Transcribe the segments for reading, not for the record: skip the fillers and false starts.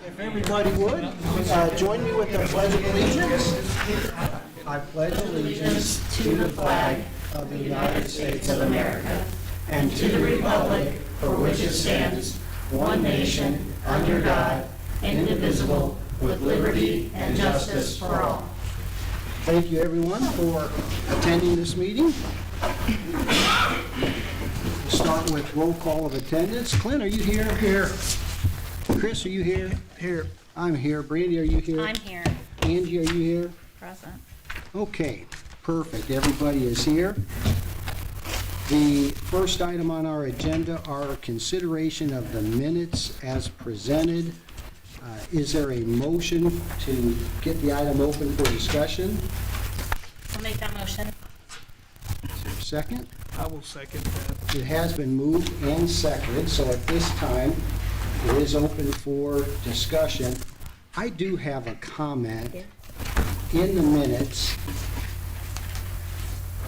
If everybody would, join me with the Pledge of Allegiance. I pledge allegiance to the flag of the United States of America and to the republic for which it stands, one nation, under God, indivisible, with liberty and justice for all. Thank you, everyone, for attending this meeting. We'll start with roll call of attendance. Clint, are you here? Here. Chris, are you here? Here. I'm here. Brandy, are you here? I'm here. Angie, are you here? Present. Okay, perfect. Everybody is here. The first item on our agenda are consideration of the minutes as presented. Is there a motion to get the item open for discussion? I'll make that motion. Is there a second? I will second that. It has been moved and seconded, so at this time, it is open for discussion. I do have a comment in the minutes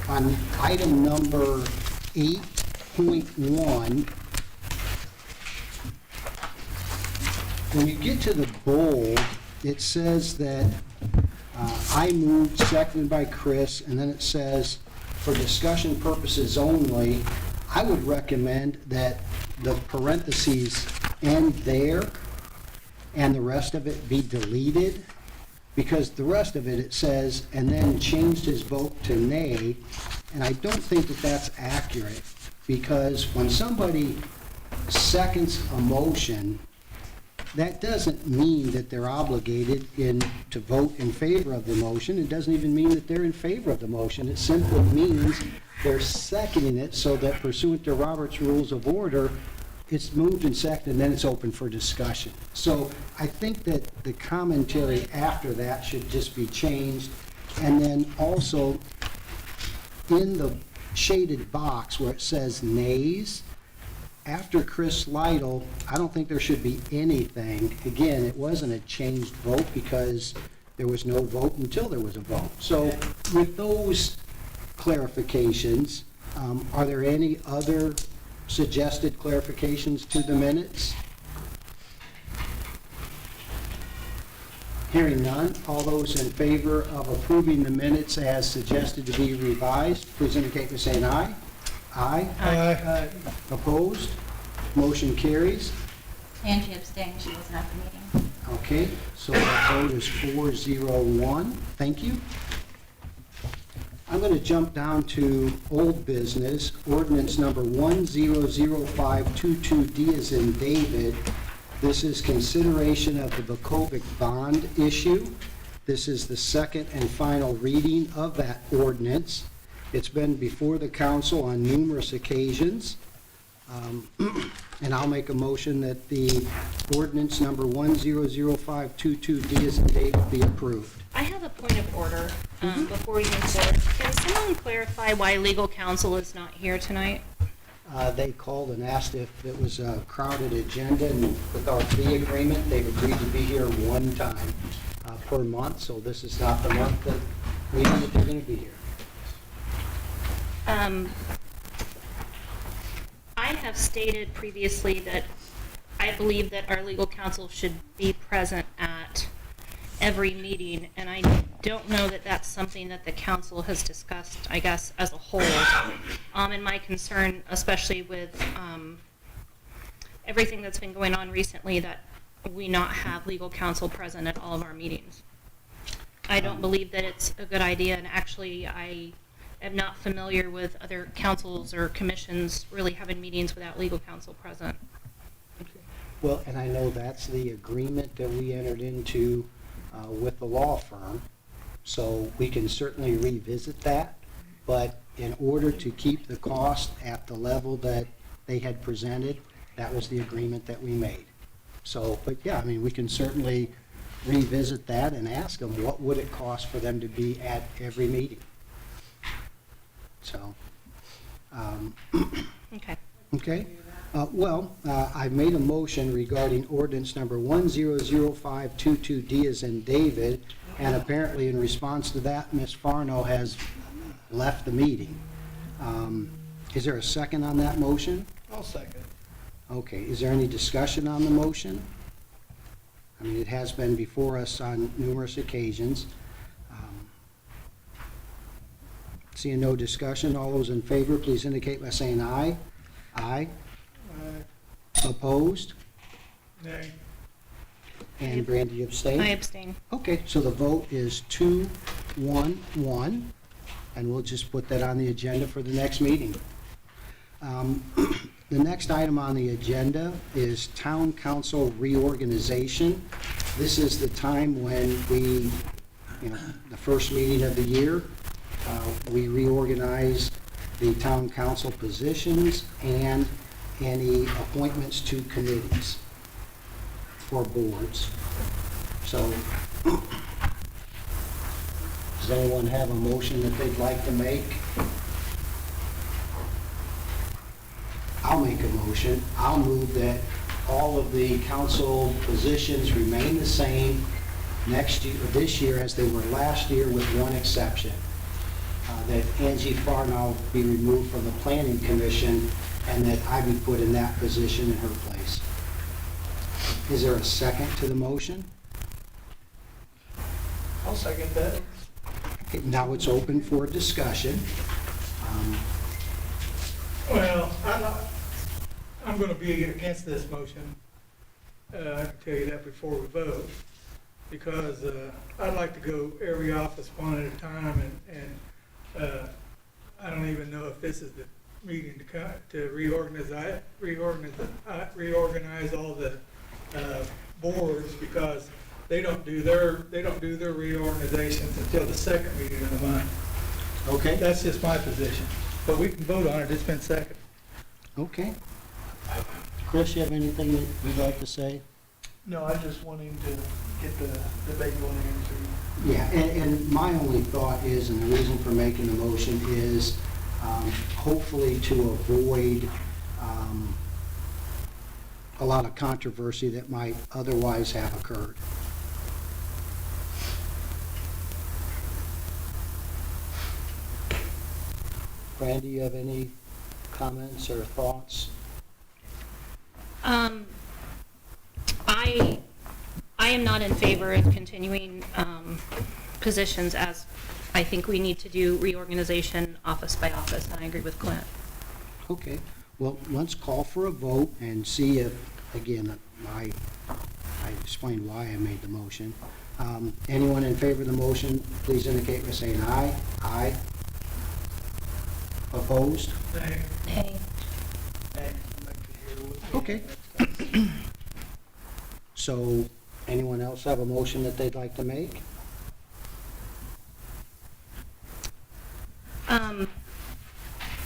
on item number 8.1. When you get to the bold, it says that I moved, seconded by Chris, and then it says, for discussion purposes only, I would recommend that the parentheses end there and the rest of it be deleted, because the rest of it, it says, and then changed his vote to nay, and I don't think that that's accurate, because when somebody seconds a motion, that doesn't mean that they're obligated to vote in favor of the motion. It doesn't even mean that they're in favor of the motion. It simply means they're seconding it so that pursuant to Robert's Rules of Order, it's moved and seconded, and then it's open for discussion. So I think that the commentary after that should just be changed. And then also, in the shaded box where it says nays, after Chris Lytle, I don't think there should be anything. Again, it wasn't a changed vote because there was no vote until there was a vote. So with those clarifications, are there any other suggested clarifications to the minutes? Hearing none, all those in favor of approving the minutes as suggested to be revised, please indicate by saying aye. Aye. Aye. Opposed? Motion carries. Angie abstained. She wasn't at the meeting. Okay, so that vote is 4-0-1. Thank you. I'm going to jump down to old business, ordinance number 100522D as in David. This is consideration of the Bukovic bond issue. This is the second and final reading of that ordinance. It's been before the council on numerous occasions, and I'll make a motion that the ordinance number 100522D as in David be approved. I have a point of order before we move forward. Can someone clarify why legal counsel is not here tonight? They called and asked if it was a crowded agenda, and with our fee agreement, they've agreed to be here one time per month, so this is not the month that we know that they're going to be here. I have stated previously that I believe that our legal counsel should be present at every meeting, and I don't know that that's something that the council has discussed, I guess, as a whole. And my concern, especially with everything that's been going on recently, that we not have legal counsel present at all of our meetings. I don't believe that it's a good idea, and actually I am not familiar with other councils or commissions really having meetings without legal counsel present. Okay. Well, and I know that's the agreement that we entered into with the law firm, so we can certainly revisit that, but in order to keep the cost at the level that they had presented, that was the agreement that we made. So, but yeah, I mean, we can certainly revisit that and ask them what would it cost for them to be at every meeting. So, Okay. okay. I've made a motion regarding ordinance number 100522D as in David, and apparently in response to that, Ms. Farno has left the meeting. Is there a second on that motion? I'll second. Okay, is there any discussion on the motion? I mean, it has been before us on numerous occasions. Seeing no discussion, all those in favor, please indicate by saying aye. Aye. Opposed? Nay. And Brandy abstained? I abstain. Okay, so the vote is 2-1-1, and we'll just put that on the agenda for the next meeting. The next item on the agenda is Town Council reorganization. This is the time when we, the first meeting of the year, we reorganize the Town Council positions and any appointments to committees for boards. So, does anyone have a motion that they'd like to make? I'll make a motion. I'll move that all of the council positions remain the same next year, this year as they were last year, with one exception. That Angie Farnow be removed from the Planning Commission and that I be put in that position in her place. Is there a second to the motion? I'll second that. Okay, now it's open for discussion. Well, I'm going to be against this motion. I can tell you that before we vote, because I'd like to go every office one at a time, and I don't even know if this is the meeting to reorganize all the boards, because they don't do their reorganizations until the second meeting of the month. Okay? That's just my position, but we can vote on it. It's been seconded. Okay. Chris, you have anything that you'd like to say? No, I just want him to get the debate going here. Yeah, and my only thought is, and the reason for making the motion is hopefully to avoid a lot of controversy that might otherwise have occurred. Brandy, you have any comments or thoughts? I am not in favor of continuing positions, as I think we need to do reorganization office by office, and I agree with Clint. Okay, well, let's call for a vote and see if, again, I explained why I made the motion. Anyone in favor of the motion, please indicate by saying aye. Aye. Opposed? Nay. Hey. Okay. So, anyone else have a motion that they'd like to make?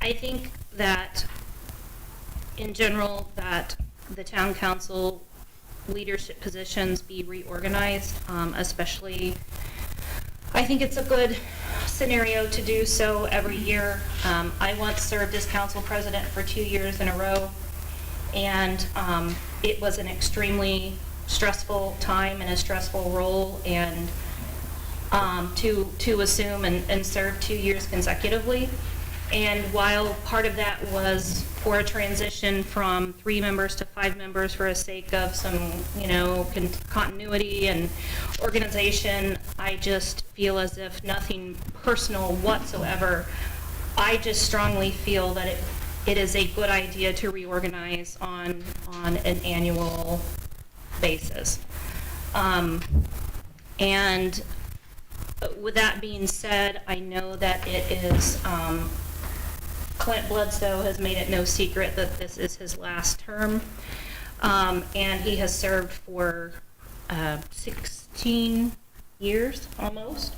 I think that, in general, that the town council leadership positions be reorganized, especially, I think it's a good scenario to do so every year. I once served as council president for 2 years in a row, and it was an extremely stressful time and a stressful role, and to assume and serve 2 years consecutively. And while part of that was for a transition from 3 members to 5 members for the sake of some, continuity and organization, I just feel as if nothing personal whatsoever. I just strongly feel that it is a good idea to reorganize on an annual basis. And with that being said, I know that it is, Clint Bledsoe has made it no secret that this is his last term, and he has served for 16 years almost.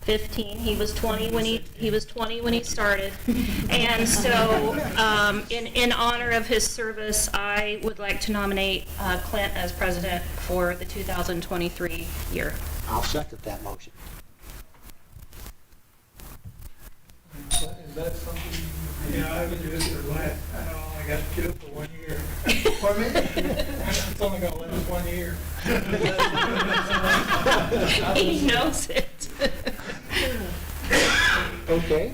15. He was 20 when he started, and so in honor of his service, I would like to nominate Clint as president for the 2023 year. I'll second that motion. Is that something? Yeah, I would do it for last. I only got to do it for 1 year. Pardon me? It's only going to last 1 year. He knows it. Okay,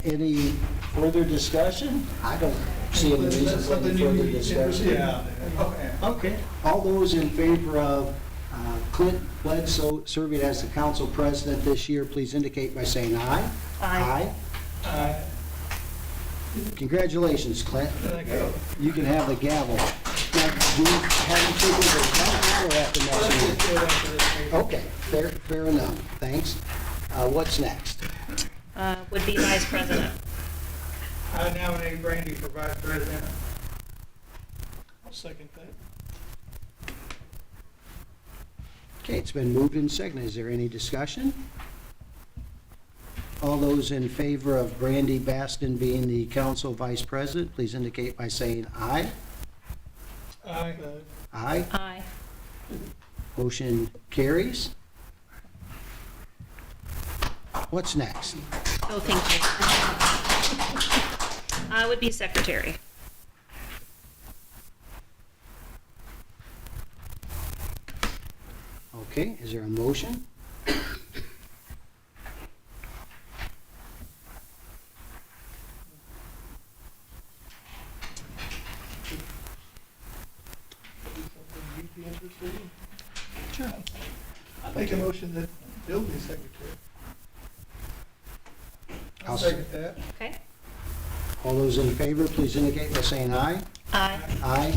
any further discussion? I don't see any reason for any further discussion. Okay, all those in favor of Clint Bledsoe serving as the council president this year, please indicate by saying aye. Aye. Aye. Congratulations, Clint. Thank you. You can have the gavel. Now, do you have to take over right now or after next meeting? Okay, fair enough, thanks. What's next? Would be vice president. I nominate Brandy for vice president. I'll second that. Okay, it's been moved and seconded. Is there any discussion? All those in favor of Brandy Baston being the council vice president, please indicate by saying aye. Aye. Aye. Aye. Motion carries. What's next? Oh, thank you. Would be secretary. Okay, is there a motion? Something you'd be interested in? Sure. I make a motion that Bill be secretary. I'll Second that. Okay. All those in favor, please indicate by saying aye. Aye. Aye.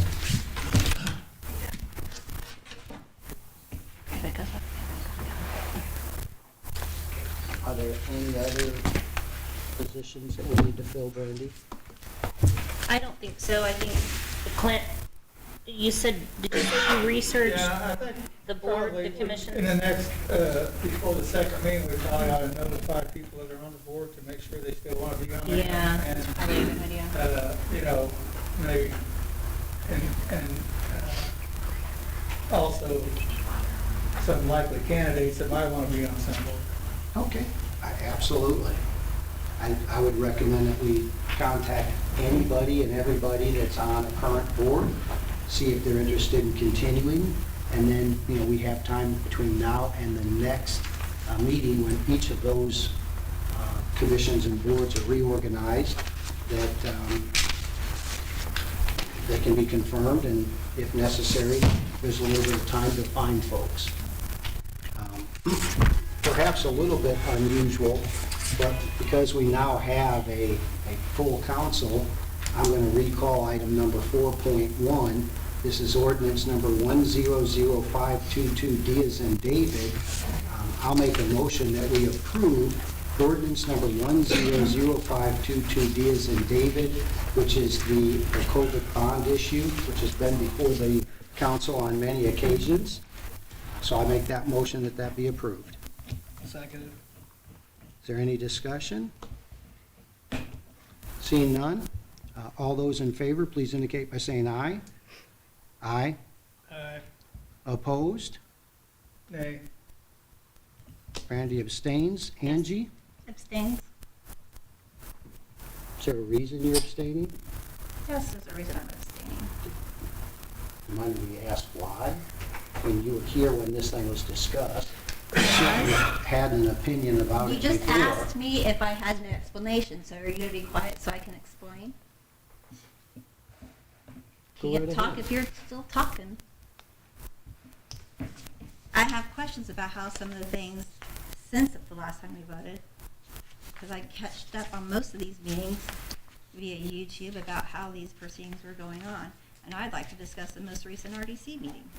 Are there any other positions that we need to fill, Brandy? I don't think so. I think Clint, you said, did you say you researched Yeah, I think the board, probably the commission? in the next, before the second meeting, we probably ought to notify people that are on the board to make sure they still want to be on there. Yeah, And, that's probably a good idea. you know, maybe, and also some likely candidates that might want to be on some board. Okay, absolutely. I would recommend that we contact anybody and everybody that's on a current board, see if they're interested in continuing, and then, you know, we have time between now and the next meeting when each of those commissions and boards are reorganized, that they can be confirmed, and if necessary, there's a little bit of time to find folks. Perhaps a little bit unusual, but because we now have a full council, I'm going to recall item number 4.1. This is ordinance number 100522, D as in David. I'll make a motion that we approve ordinance number 100522, D as in David, which is the COVID bond issue, which has been before the council on many occasions. So I make that motion that that be approved. Second. Is there any discussion? Seeing none, all those in favor, please indicate by saying aye. Aye. Aye. Opposed? Nay. Randy abstains. Angie, Abstains? is there a reason you're abstaining? Yes, there's a reason I'm abstaining. Mind we ask why? When you were here when this thing was discussed, you certainly had an opinion about You it just before. asked me if I had an explanation, so are you gonna be quiet so I can explain? Go Can't right talk ahead. if you're still talking. I have questions about how some of the things, since the last time we voted, because I catched up on most of these meetings via YouTube about how these proceedings were going on. And I'd like to discuss the most recent RDC meeting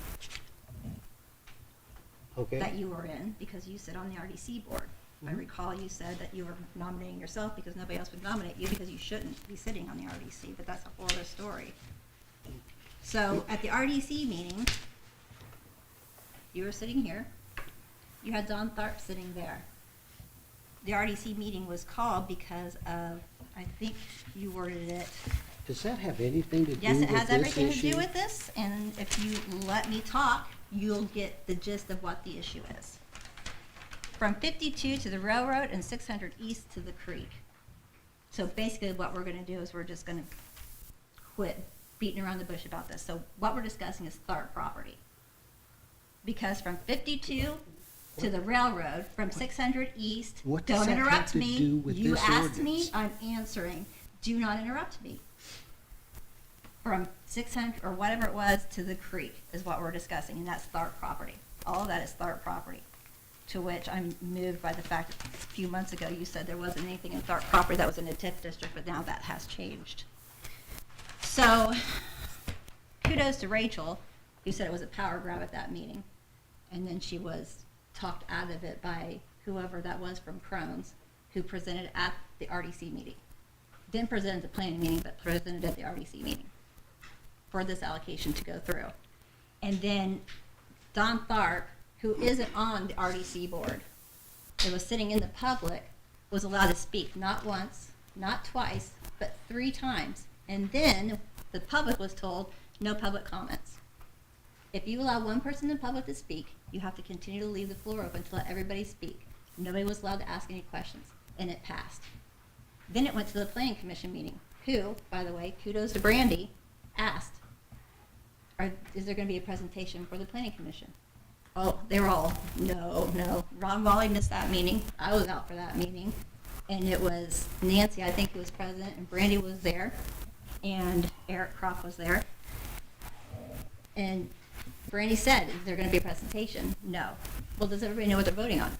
that Okay, you were in, because you sit on the RDC board. I Mhm. recall you said that you were nominating yourself because nobody else would nominate you because you shouldn't be sitting on the RDC, but that's a whole other story. So at the RDC meeting, you were sitting here, you had Don Tharp sitting there. The RDC meeting was called because of, I think you worded it, does that have anything to do yes, with it has this everything to do issue? with this, and if you let me talk, you'll get the gist of what the issue is. From 52 to the railroad and 600 east to the creek. So basically what we're gonna do is we're just gonna quit beating around the bush about this. So what we're discussing is Tharp property. Because from 52 to the railroad from 600 East. What does Don't that have interrupt to me. do with You this asked me, ordinance? I'm answering. Do not interrupt me. From 600 or whatever it was to the creek is what we're discussing, and that's Tharp property. All of that is Tharp property. To which I'm moved by the fact that a few months ago you said there wasn't anything in Tharp property that was in the TIF district, but now that has changed. So, kudos to Rachel, who said it was a power grab at that meeting. And then she was talked out of it by whoever that was from Crohn's, who presented at the RDC meeting. Didn't present at the planning meeting, but presented at the RDC meeting for this allocation to go through. And then Don Tharp, who isn't on the RDC board, that was sitting in the public, was allowed to speak, not once, not twice, but 3 times. And then the public was told, no public comments. If you allow one person in public to speak, you have to continue to leave the floor open to let everybody speak. Nobody was allowed to ask any questions, and it passed. Then it went to the planning commission meeting, who, by the way, kudos to Brandy, asked, is there gonna be a presentation for the planning commission? Oh, they were all, no. Ron Wally missed that meeting. I was out for that meeting. And it was Nancy, I think, who was president, and Brandy was there, and Eric Croft was there. And Brandy said, is there gonna be a presentation? No. Well, does everybody know what they're voting on?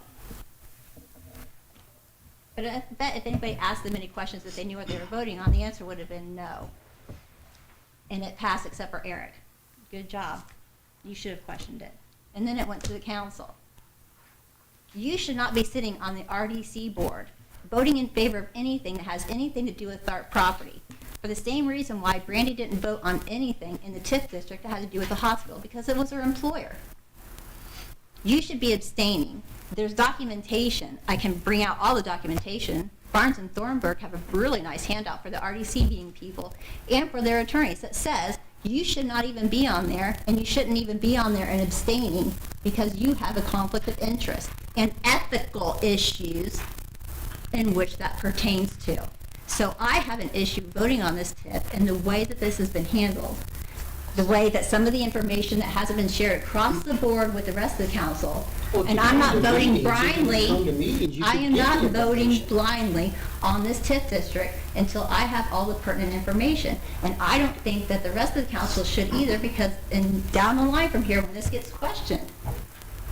But I bet if anybody asked them any questions, if they knew what they were voting on, the answer would have been no. And it passed except for Eric. Good job. You should have questioned it. And then it went to the council. You should not be sitting on the RDC board voting in favor of anything that has anything to do with Tharp property. For the same reason why Brandy didn't vote on anything in the TIF district that had to do with the hospital, because it was her employer. You should be abstaining. There's documentation. I can bring out all the documentation. Barnes and Thornburg have a really nice handout for the RDC being people and for their attorneys that says you should not even be on there, and you shouldn't even be on there and abstaining because you have a conflict of interest and ethical issues in which that pertains to. So I have an issue voting on this tip and the way that this has been handled, the way that some of the information that hasn't been shared across the board with the rest of the council. Well, And if I'm you not come to voting meetings, if you blindly. come to meetings, you I should am get not the voting information. blindly on this TIF district until I have all the pertinent information. And I don't think that the rest of the council should either, because down the line from here, when this gets questioned,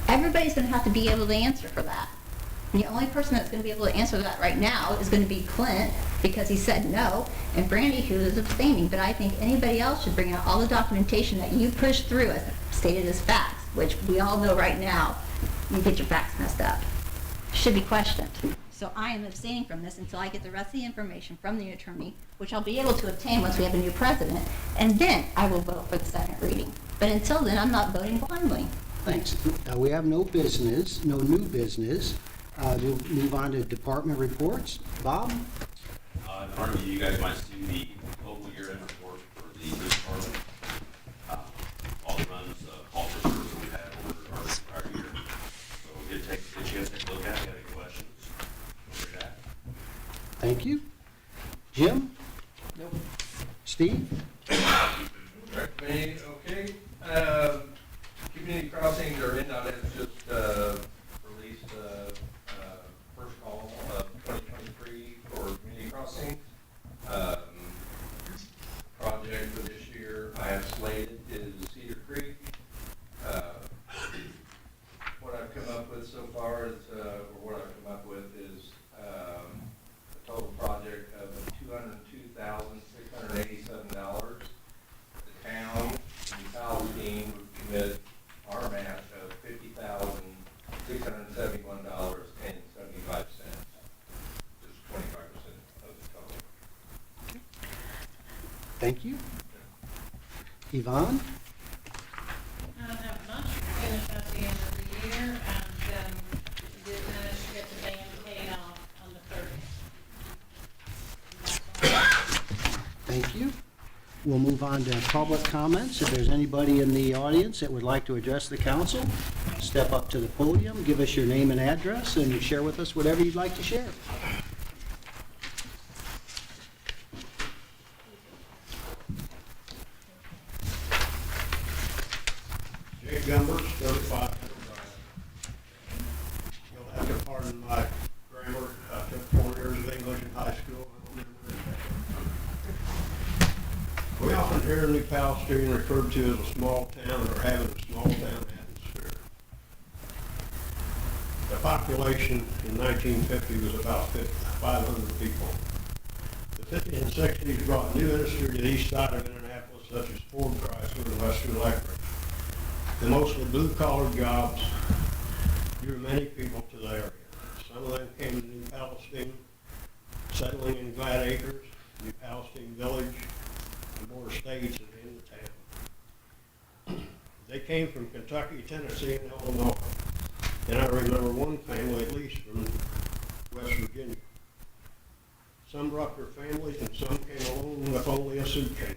everybody's gonna have to be able to answer for that. And the only person that's gonna be able to answer that right now is gonna be Clint, because he said no, and Brandy, who is abstaining. But I think anybody else should bring out all the documentation that you pushed through as stated as facts, which we all know right now, you get your facts messed up, should be questioned. So I am abstaining from this until I get the rest of the information from the attorney, which I'll be able to obtain once we have a new president, and then I will vote for the second reading. But until then, I'm not voting blindly. Thanks. We have no business, no new business. We'll move on to department reports. Bob? In front of you, you guys might see the local year-end report for the police department. All the runs, officers that we've had over our entire year. So we'll get a chance to take a look at it. If you have any questions, feel free to ask. Thank you. Jim? Nope. Steve? Recommend, okay. Community crossings are in on it, just released first call of 2023 for community crossings. Project for this year I have slated is Cedar Creek. What I've come up with so far is, or what I've come up with is a total project of $202,687. The town and Palestine would commit our match of $50,671.75. Just 25% of the total. Thank you. Yvonne? I don't have much. We finished at the end of the year and did manage to get the band paid off on the 30th. Thank you. We'll move on to public comments. If there's anybody in the audience that would like to address the council, step up to the podium, give us your name and address, and share with us whatever you'd like to share. Jake Gumbers, 35. here in New Palestine referred to as a small town or having a small town atmosphere. The population in 1950 was about 500 people. The 50s and 60s brought new industry to the east side of Indianapolis, such as Ford, Chrysler, and Western Electric. The mostly blue-collar jobs drew many people to the area. Some of them came to New Palestine, settling in Glad Acres, New Palestine Village, and more estates at the end of town. They came from Kentucky, Tennessee, and Illinois. And I remember one family, at least, from West Virginia. Some brought their families, and some came alone with only a suitcase.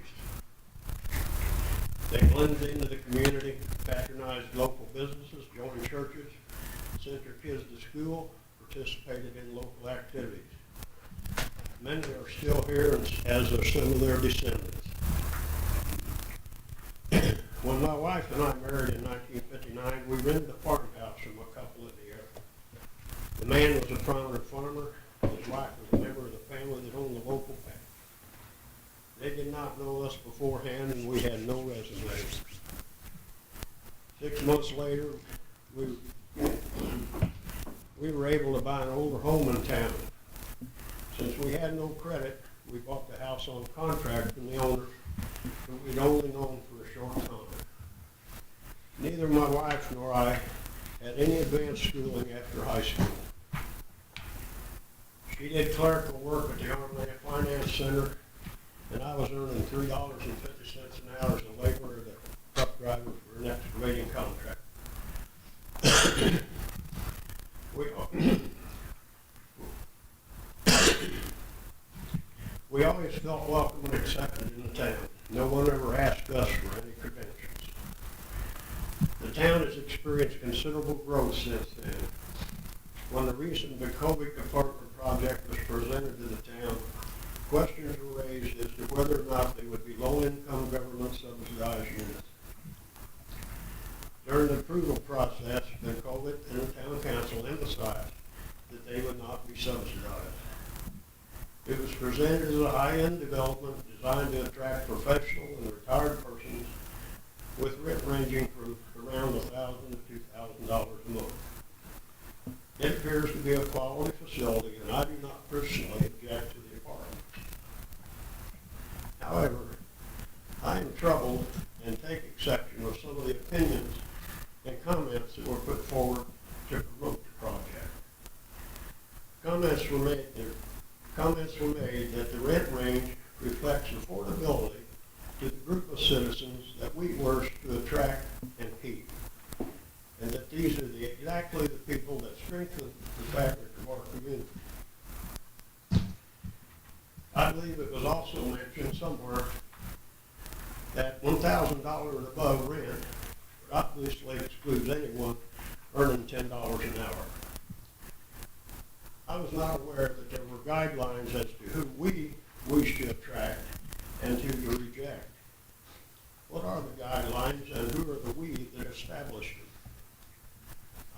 They blended into the community, patronized local businesses, joined churches, sent their kids to school, participated in local activities. Many are still here, as are some of their descendants. When my wife and I married in 1959, we rented a farmhouse from a couple in the area. The man was a prominent farmer. His wife was a member of the family that owned the local bank. They did not know us beforehand, and we had no resumes. 6 months later, we were able to buy an older home in town. Since we had no credit, we bought the house on contract from the owners, but we'd only known for a short time. Neither my wife nor I had any advanced schooling after high school. She did clerical work at the Army Finance Center, and I was earning $3.50 an hour as a laborer, the truck driver for an excavating contract. We always felt welcome and accepted in the town. No one ever asked us for any credentials. The town has experienced considerable growth since then. When the recent Bakovic apartment project was presented to the town, questions were raised as to whether or not they would be low-income government subsidized units. During the approval process, Bakovic and the Town Council emphasized that they would not be subsidized. It was presented as a high-end development designed to attract professional and retired persons with rent ranging from around $1,000 to $2,000 a month. It appears to be a quality facility, and I do not personally object to the apartment. However, I am troubled and take exception with some of the opinions and comments that were put forward to promote the project. Comments were made that the rent range reflects affordability to the group of citizens that we wish to attract and keep, and that these are exactly the people that strengthen the fabric of our community. I believe it was also mentioned somewhere that $1,000 and above rent obviously excludes anyone earning $10 an hour. I was not aware that there were guidelines as to who we wish to attract and who to reject. What are the guidelines, and who are the we that establish them?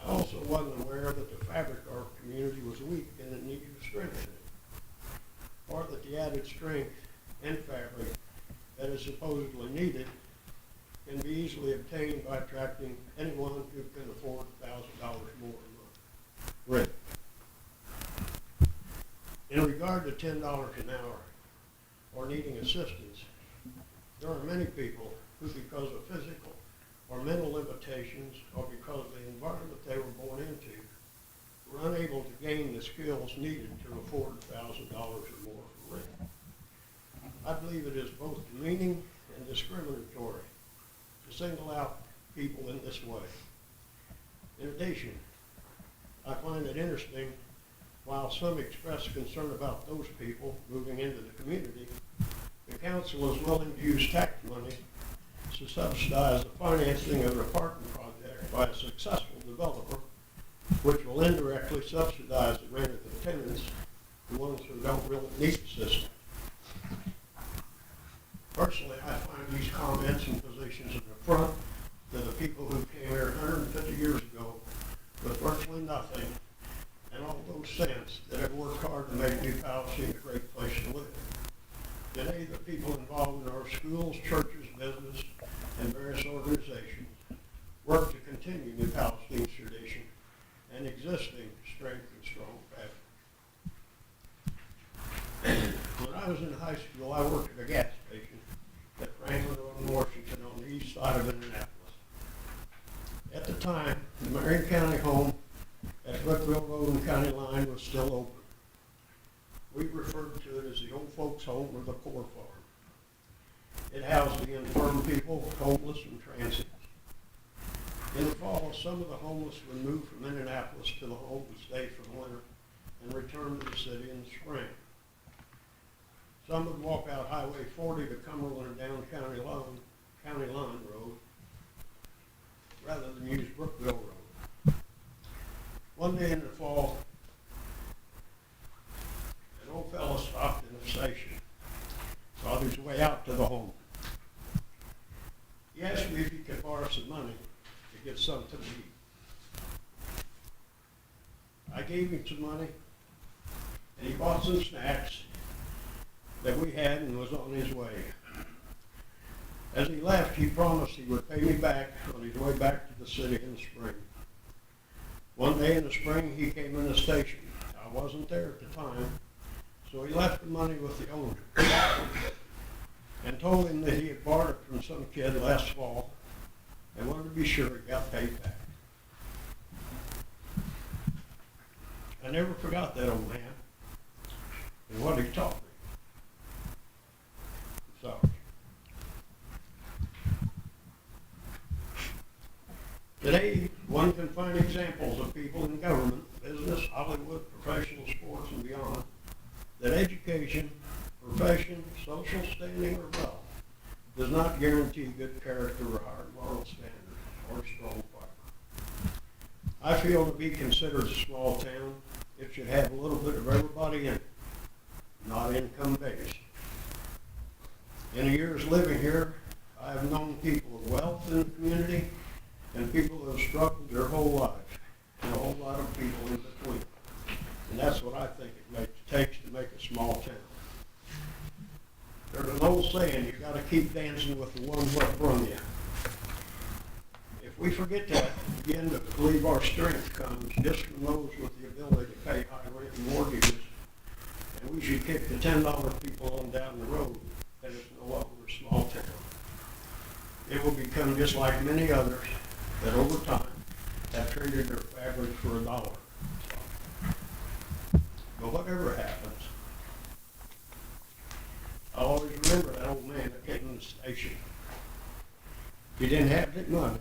I also wasn't aware that the fabric of our community was weak and it needed strengthening, or that the added strength and fabric that is supposedly needed can be easily obtained by attracting anyone who can afford $1,000 more a month rent. In regard to $10 an hour or needing assistance, there are many people who, because of physical or mental limitations or because of the environment they were born into, were unable to gain the skills needed to afford $1,000 or more for rent. I believe it is both demeaning and discriminatory to single out people in this way. In addition, I find it interesting, while some express concern about those people moving into the community, the council is willing to use tax money to subsidize the financing of an apartment project by a successful developer, which will indirectly subsidize the rent of the tenants, the ones who don't really need assistance. Personally, I find these comments and positions an affront to the people who came here 150 years ago with virtually nothing, and all those cents that have worked hard to make New Palestine a great place to live. Today, the people involved in our schools, churches, business, and various organizations work to continue New Palestine's tradition and existing strength and strong fabric. When I was in high school, I worked at a gas station at Franklin and Washington on the east side of Indianapolis. At the time, the Marion County home at Brookville Road and County Line was still open. We referred to it as the old folks' home or the poor farm. It housed the infirm people, homeless, and transients. In the fall, some of the homeless would move from Indianapolis to the home and stay for the winter and return to the city in the spring. Some would walk out Highway 40 to Cumberland and down County Line Road rather than use Brookville Road. One day in the fall, an old fellow stopped in the station, saw his way out to the home. He asked me if he could borrow some money to get something to eat. I gave him some money, and he bought some snacks that we had and was on his way. As he left, he promised he would pay me back on his way back to the city in the spring. One day in the spring, he came in the station. I wasn't there at the time, so he left the money with the owner and told him that he had borrowed it from some kid last fall and wanted to be sure he got paid back. I never forgot that old man and what he taught me. So, today, one can find examples of people in government, business, Hollywood, professional sports, and beyond, that education, profession, social standing, or wealth does not guarantee good character or higher moral standards or strong fiber. I feel to be considered a small town, it should have a little bit of everybody in it, not income-based. In the years living here, I have known people of wealth in the community and people who have struggled their whole life, and a whole lot of people in between. And that's what I think it takes to make a small town. There's an old saying, you got to keep dancing with the ones up from you. If we forget that, begin to believe our strength comes just from those with the ability to pay high rent and mortgages, and we should kick the $10 people on down the road, that it's no longer a small town. It will become just like many others that over time have traded their fabric for $1. But whatever happens, I'll always remember that old man that came in the station. He didn't have the money,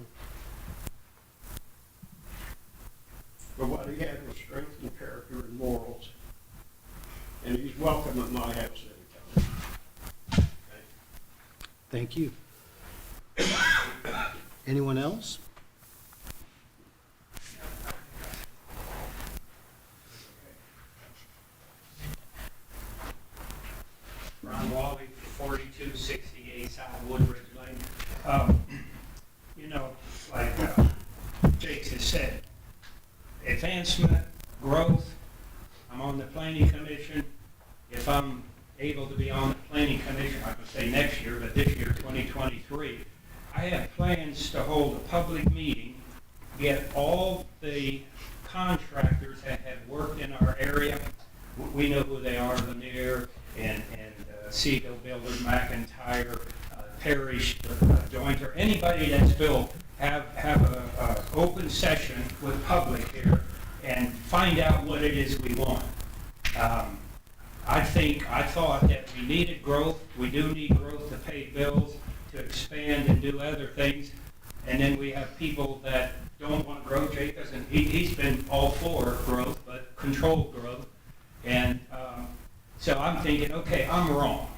but what he had was strength and character and morals. And he's welcome at my house anytime. Thank you. Anyone else? Ron Wally, 4268 South Woodbridge Lane. You know, like Jake has said, advancement, growth. I'm on the planning commission. If I'm able to be on the planning commission, I could say next year, but this year, 2023, I have plans to hold a public meeting, get all the contractors that have worked in our area. We know who they are, Lanier and Seagull Builders, McIntyre, Parrish, Jointer, anybody that's built, have a open session with public here and find out what it is we want. I thought that we needed growth. We do need growth to pay bills, to expand and do other things. And then we have people that don't want growth. Jake doesn't, he's been all for growth, but controlled growth. And so I'm thinking, okay, I'm wrong.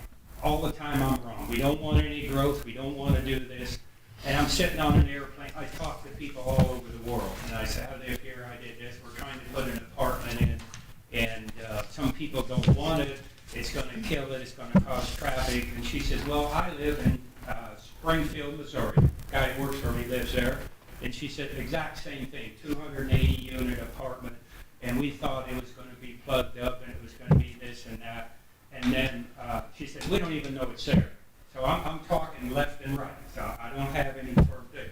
All the time I'm wrong. We don't want any growth. We don't want to do this. And I'm sitting on an airplane. I talk to people all over the world. And I say, I live here, I did this. We're trying to put an apartment in. And some people don't want it. It's going to kill it. It's going to cause traffic. And she says, well, I live in Springfield, Missouri. Guy that works for me lives there. And she said the exact same thing, 280-unit apartment. And we thought it was going to be plugged up and it was going to be this and that. And then she said, we don't even know it's there. So I'm talking left and right, so I don't have any firm date.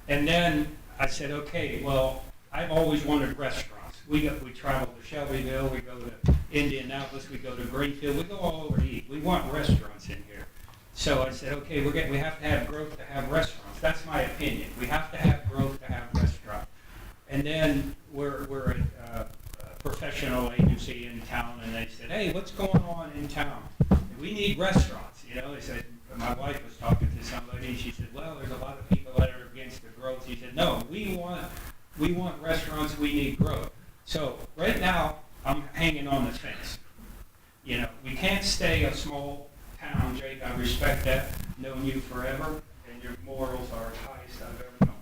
And then I said, okay, well, I've always wanted restaurants. We travel to Shelbyville, we go to Indianapolis, we go to Greenfield, we go all over to eat. We want restaurants in here. So I said, okay, we have to have growth to have restaurants. That's my opinion. We have to have growth to have restaurants. And then we're a professional agency in town, and they said, hey, what's going on in town? We need restaurants. You know, they said, my wife was talking to somebody, and she said, well, there's a lot of people that are against the growth. He said, no, we want restaurants, we need growth. So right now, I'm hanging on the fence. You know, we can't stay a small town, Jake, I respect that, known you forever, and your morals are the highest I've ever known.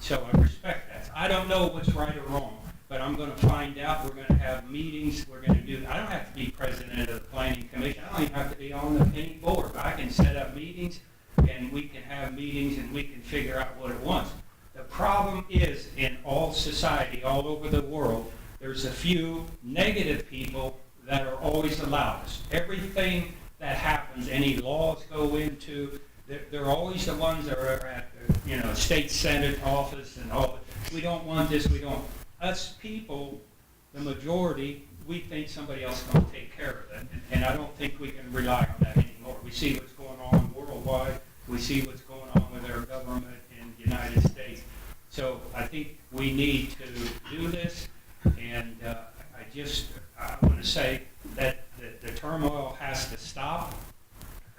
So I respect that. I don't know what's right or wrong, but I'm going to find out. We're going to have meetings. We're going to do, I don't have to be president of the planning commission. I don't even have to be on any board. I can set up meetings, and we can have meetings, and we can figure out what it wants. The problem is, in all society, all over the world, there's a few negative people that are always the loudest. Everything that happens, any laws go into, they're always the ones that are at the, state senate office and all. We don't want this, we don't. Us people, the majority, we think somebody else is going to take care of it. And I don't think we can rely on that anymore. We see what's going on worldwide. We see what's going on with our government in the United States. So I think we need to do this. And I want to say that the turmoil has to stop.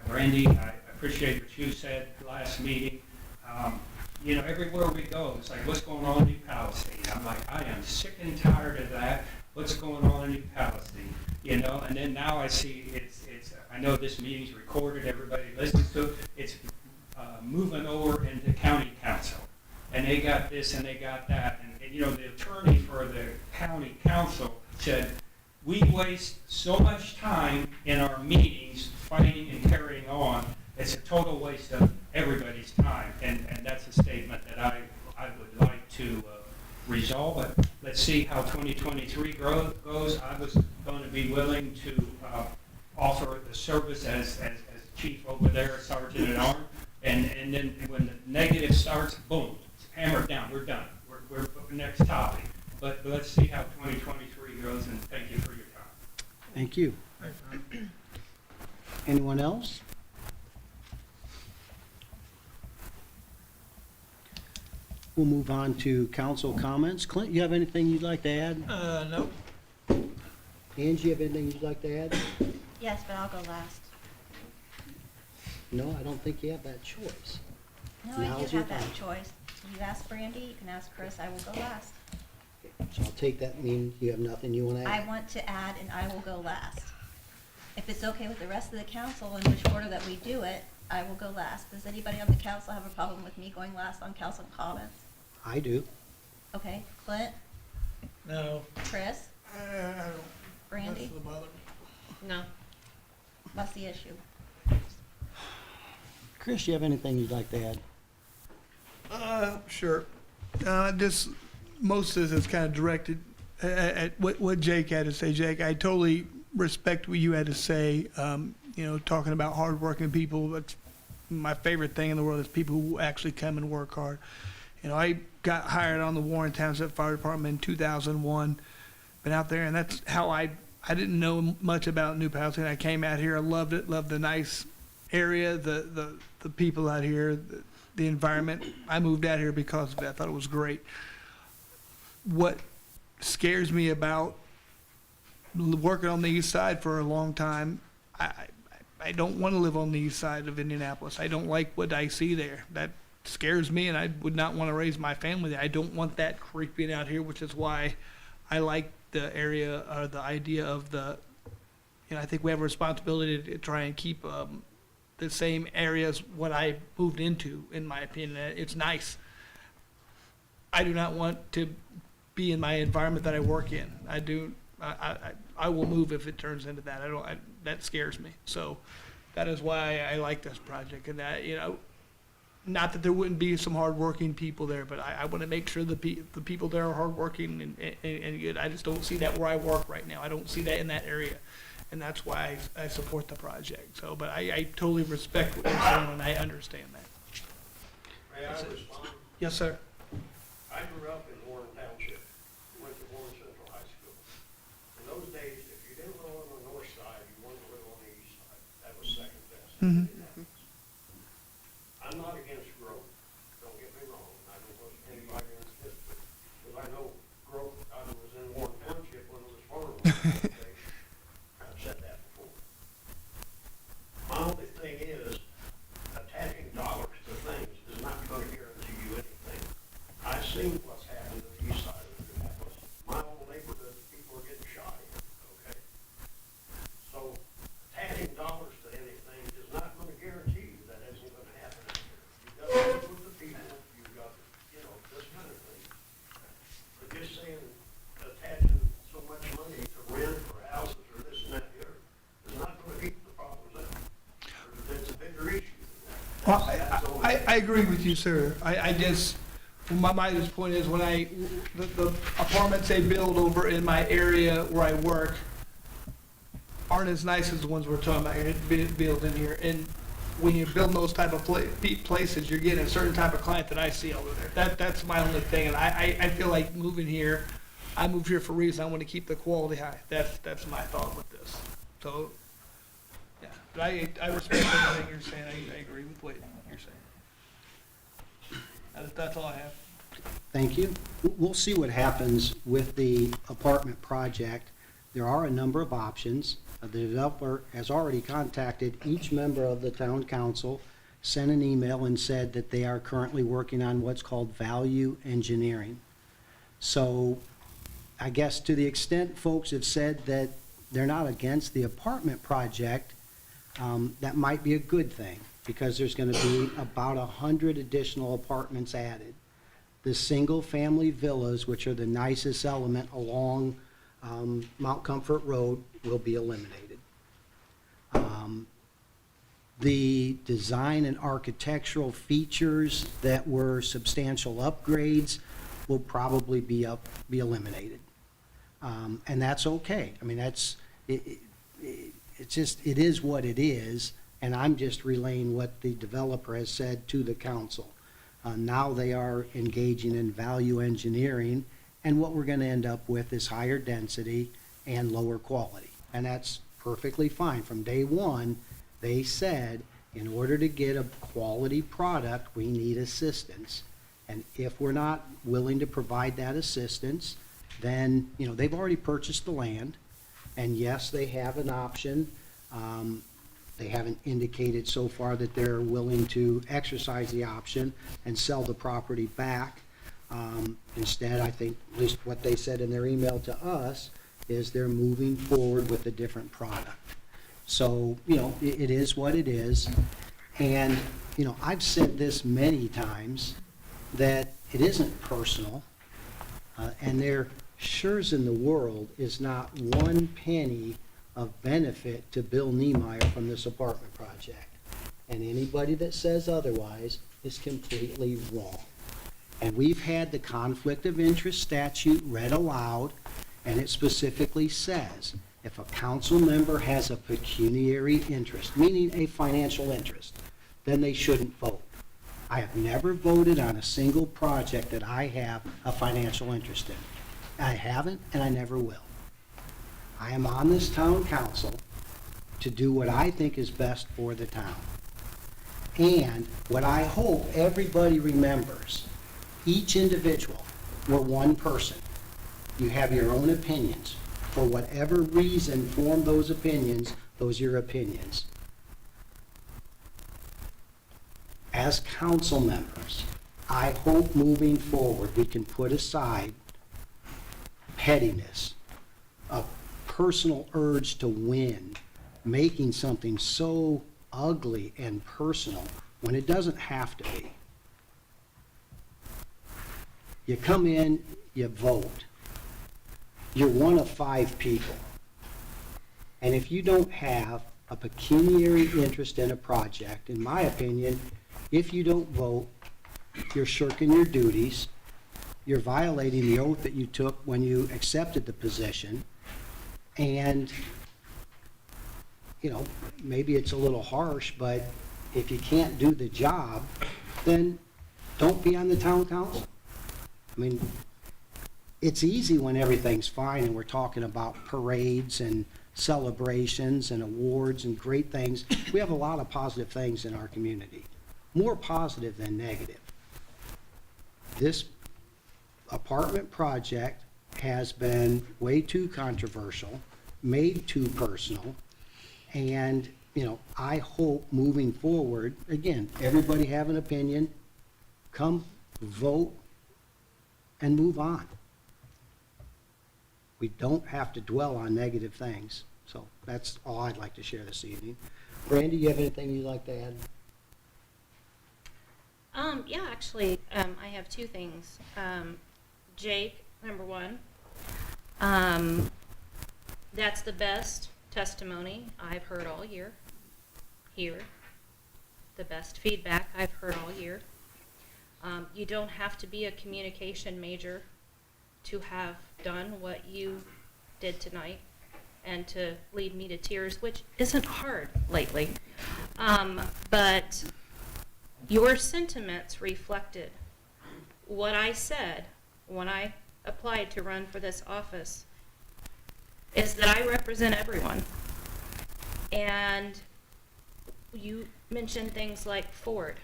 Randy, I appreciate what you said last meeting. Everywhere we go, it's like, what's going on in New Palestine? I'm like, I am sick and tired of that. What's going on in New Palestine? And then now I see I know this meeting's recorded, everybody listens to it. It's moving over into county council. And they got this and they got that. And the attorney for the county council said, we waste so much time in our meetings fighting and carrying on. It's a total waste of everybody's time. And that's a statement that I would like to resolve. But let's see how 2023 goes. I was going to be willing to offer the service as chief over there, sergeant at arms. And then when the negative starts, boom, hammer it down. We're done. We're next topic. But let's see how 2023 goes, and thank you for your time. Thank you. Anyone else? We'll move on to council comments. Clint, you have anything you'd like to add? No. Angie, you have anything you'd like to add? Yes, but I'll go last. No, I don't think you have that choice. No, I Now's do your have that time. choice. You ask Brandy, you can ask Chris, I will go last. So I'll take that, mean you have nothing you want to I add? want to add, and I will go last. If it's okay with the rest of the council in which order that we do it, I will go last. Does anybody on the council have a problem with me going last on council comments? I do. Okay, Clint, No. Chris, I don't, Brandy, that's the bother me. No. what's the issue? Chris, you have anything you'd like to add? Sure. Just, most of this is kind of directed at what Jake had to say. Jake, I totally respect what you had to say. Talking about hardworking people, that's my favorite thing in the world is people who actually come and work hard. I got hired on the Warren Township Fire Department in 2001. Been out there, and that's how I didn't know much about New Palestine. I came out here, I loved it, loved the nice area, the people out here, the environment. I moved out here because of it. I thought it was great. What scares me about working on the east side for a long time, I don't want to live on the east side of Indianapolis. I don't like what I see there. That scares me, and I would not want to raise my family there. I don't want that creeping out here, which is why I like the area or the idea of I think we have a responsibility to try and keep the same area as what I moved into, in my opinion. It's nice. I do not want to be in my environment that I work in. I will move if it turns into that. That scares me. So that is why I like this project. And that, not that there wouldn't be some hardworking people there, but I want to make sure the people there are hardworking and good. I just don't see that where I work right now. I don't see that in that area. and that's why I support the project. So, but I totally respect what you're saying, and I understand that. May I respond? Yes, sir. I grew up in Warren Township, went to Warren Central High School. In those days, if you didn't live on the north side, you wanted to live on the east side. That was second best. Mhm. I'm not against growth, don't get me wrong. I don't want anybody against this, because I know growth, I was in Warren Township when it was farmland. Okay? I've said that before. My only thing is, attaching dollars to things is not going to guarantee you anything. I've seen what's happened to the east side of Indianapolis. My old neighborhood, people are getting shot in, okay? So attaching dollars to anything is not going to guarantee you that isn't going to happen out here. You've got to work with the people, you've got, you know, this kind of thing. But just saying, attaching so much money to rent or houses or this and that here is not going to keep the problems out. There's a bigger issue than that. Well, That's all. I agree with you, sir. I just, my mind's point is when the apartments they build over in my area where I work aren't as nice as the ones we're talking about built in here. And when you're building those type of places, you're getting a certain type of client that I see over there. That's my only thing. And I feel like moving here, I moved here for a reason. I want to keep the quality high. That's my thought with this. So, yeah, but I respect everything you're saying. I agree with what you're saying. That's all I have. Thank you. We'll see what happens with the apartment project. There are a number of options. The developer has already contacted each member of the town council, sent an email and said that they are currently working on what's called value engineering. So I guess to the extent folks have said that they're not against the apartment project, that might be a good thing, because there's going to be about 100 additional apartments added. The single-family villas, which are the nicest element along Mount Comfort Road, will be eliminated. The design and architectural features that were substantial upgrades will probably be eliminated. And that's okay. I mean, it is what it is, and I'm just relaying what the developer has said to the council. Now they are engaging in value engineering, and what we're going to end up with is higher density and lower quality. And that's perfectly fine. From day one, they said, in order to get a quality product, we need assistance. And if we're not willing to provide that assistance, then, you know, they've already purchased the land, and yes, they have an option. They haven't indicated so far that they're willing to exercise the option and sell the property back. Instead, I think, at least what they said in their email to us, is they're moving forward with a different product. So, you know, it is what it is. And, you know, I've said this many times, that it isn't personal, and there sure as in the world is not one penny of benefit to Bill Niemeyer from this apartment project. And anybody that says otherwise is completely wrong. And we've had the conflict of interest statute read aloud, and it specifically says, if a council member has a pecuniary interest, meaning a financial interest, then they shouldn't vote. I have never voted on a single project that I have a financial interest in. I haven't, and I never will. I am on this town council to do what I think is best for the town. And what I hope everybody remembers, each individual, we're one person. You have your own opinions. For whatever reason form those opinions, those are your opinions. As council members, I hope moving forward we can put aside pettiness, a personal urge to win, making something so ugly and personal when it doesn't have to be. You come in, you vote. You're one of 5 people. And if you don't have a pecuniary interest in a project, in my opinion, if you don't vote, you're shirking your duties, you're violating the oath that you took when you accepted the position, and you know, maybe it's a little harsh, but if you can't do the job, then don't be on the town council. I mean, it's easy when everything's fine and we're talking about parades and celebrations and awards and great things. We have a lot of positive things in our community, more positive than negative. This apartment project has been way too controversial, made too personal, and, you know, I hope moving forward, again, everybody have an opinion, come vote and move on. We don't have to dwell on negative things. So that's all I'd like to share this evening. Brandy, you have anything you'd like to add? Yeah, actually, I have two things. Jake, number one, that's the best testimony I've heard all year here. The best feedback I've heard all year. You don't have to be a communication major to have done what you did tonight and to lead me to tears, which isn't hard lately. But your sentiments reflected what I said when I applied to run for this office, is that I represent everyone. And you mentioned things like Ford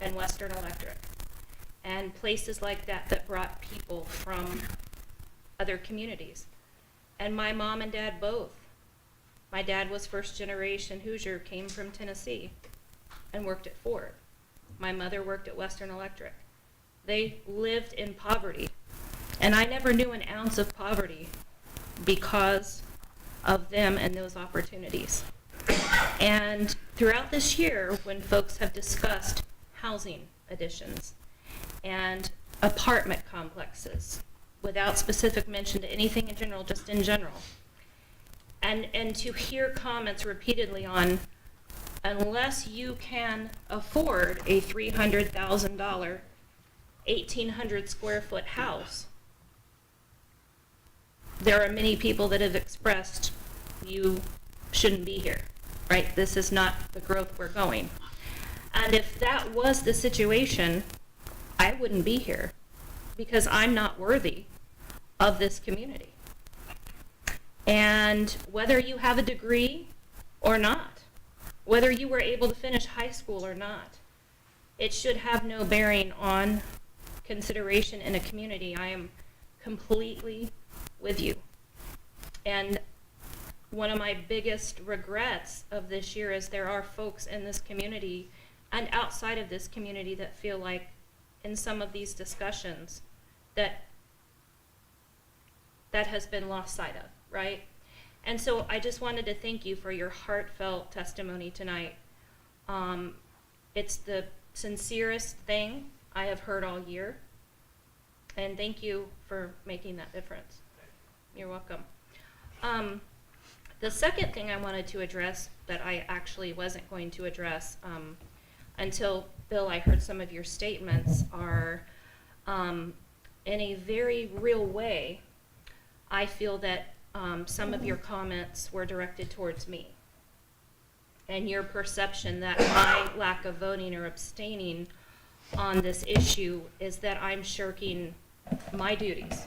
and Western Electric and places like that that brought people from other communities. And my mom and dad both. My dad was first generation Hoosier, came from Tennessee and worked at Ford. My mother worked at Western Electric. They lived in poverty. And I never knew an ounce of poverty because of them and those opportunities. And throughout this year, when folks have discussed housing additions and apartment complexes, without specific mention to anything in general, just in general, and to hear comments repeatedly on, unless you can afford a $300,000, 1,800 square foot house, there are many people that have expressed you shouldn't be here, right? This is not the growth we're going. And if that was the situation, I wouldn't be here because I'm not worthy of this community. And whether you have a degree or not, whether you were able to finish high school or not, it should have no bearing on consideration in a community. I am completely with you. And one of my biggest regrets of this year is there are folks in this community and outside of this community that feel like in some of these discussions that has been lost sight of, right? And so I just wanted to thank you for your heartfelt testimony tonight. It's the sincerest thing I have heard all year. And thank you for making that difference. You're welcome. The second thing I wanted to address that I actually wasn't going to address until, Bill, I heard some of your statements are, in a very real way, I feel that some of your comments were directed towards me. And your perception that my lack of voting or abstaining on this issue is that I'm shirking my duties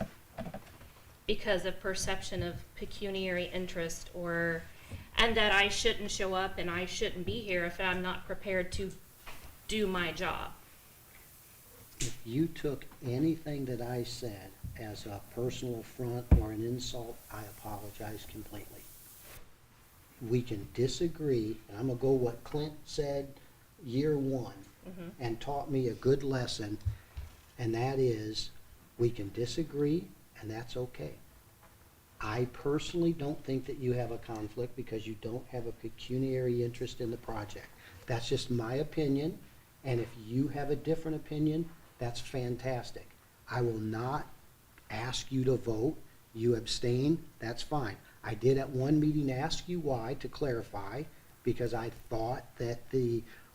because of perception of pecuniary interest, and that I shouldn't show up and I shouldn't be here if I'm not prepared to do my job. If you took anything that I said as a personal affront or an insult, I apologize completely. We can disagree, and I'm gonna go what Clint said year one, and taught me a good lesson, and that is, we can disagree, and that's okay. I personally don't think that you have a conflict because you don't have a pecuniary interest in the project. That's just my opinion, and if you have a different opinion, that's fantastic. I will not ask you to vote. You abstain, that's fine. I did at one meeting ask you why, to clarify, because I thought that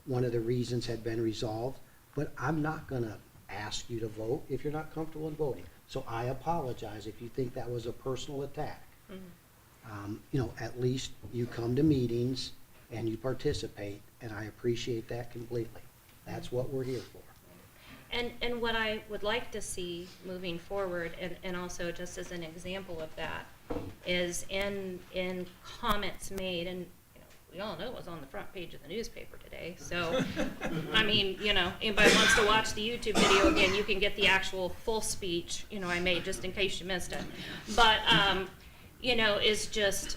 one of the reasons had been resolved, but I'm not gonna ask you to vote if you're not comfortable in voting. So I apologize if you think that was a personal attack. You know, at least you come to meetings and you participate, and I appreciate that completely. That's what we're here for. And what I would like to see moving forward, and also just as an example of that, is in comments made, and you know, we all know it was on the front page of the newspaper today, so, I mean, you know, anybody wants to watch the YouTube video again, you can get the actual full speech, you know, I made, just in case you missed it. But, you know, is just,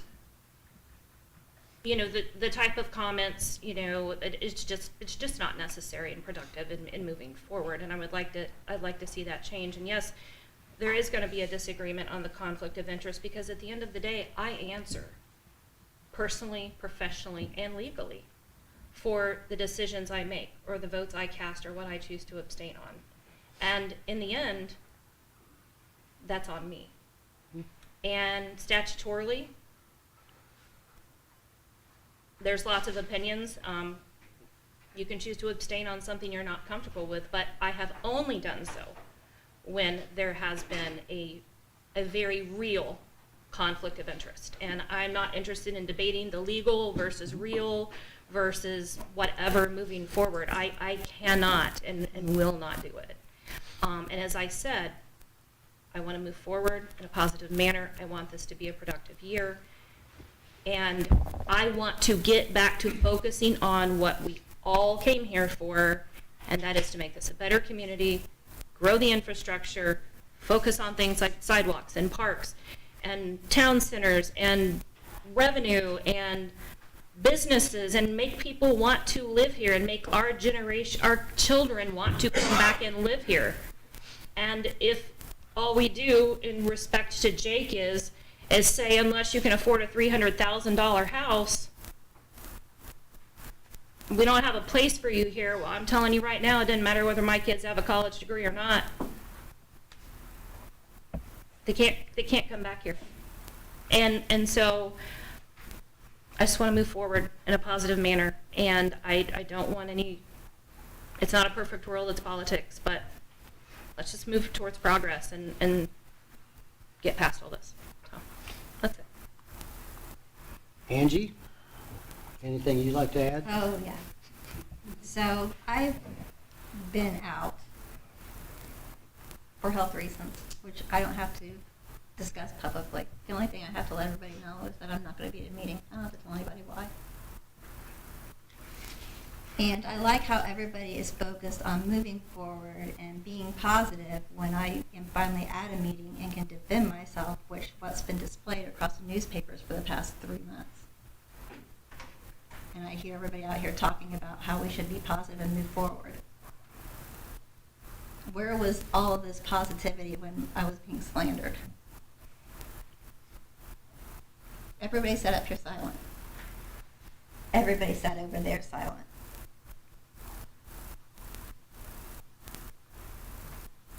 you know, the type of comments, you know, it's just not necessary and productive in moving forward. And I'd like to see that change. And yes, there is going to be a disagreement on the conflict of interest, because at the end of the day, I answer personally, professionally, and legally for the decisions I make, or the votes I cast, or what I choose to abstain on. And in the end, that's on me. And statutorily, there's lots of opinions. You can choose to abstain on something you're not comfortable with, but I have only done so when there has been a very real conflict of interest. And I'm not interested in debating the legal versus real versus whatever moving forward. I cannot and will not do it. And as I said, I want to move forward in a positive manner. I want this to be a productive year. And I want to get back to focusing on what we all came here for, and that is to make this a better community, grow the infrastructure, focus on things like sidewalks and parks and town centers and revenue and businesses, and make people want to live here, and make our generation, our children want to come back and live here. And if all we do in respect to Jake is say, unless you can afford a $300,000 house, we don't have a place for you here. Well, I'm telling you right now, it doesn't matter whether my kids have a college degree or not. They can't come back here. And so I just want to move forward in a positive manner. And I don't want any, it's not a perfect world, it's politics, but let's just move towards progress and get past all this. So that's it. Angie, anything you'd like to add? Oh, yeah. So I've been out for health reasons, which I don't have to discuss publicly. The only thing I have to let everybody know is that I'm not going to be at a meeting. I don't have to tell anybody why. And I like how everybody is focused on moving forward and being positive when I am finally at a meeting and can defend myself, which what's been displayed across the newspapers for the past 3 months. And I hear everybody out here talking about how we should be positive and move forward. Where was all of this positivity when I was being slandered? Everybody sat up here silent. Everybody sat over there silent.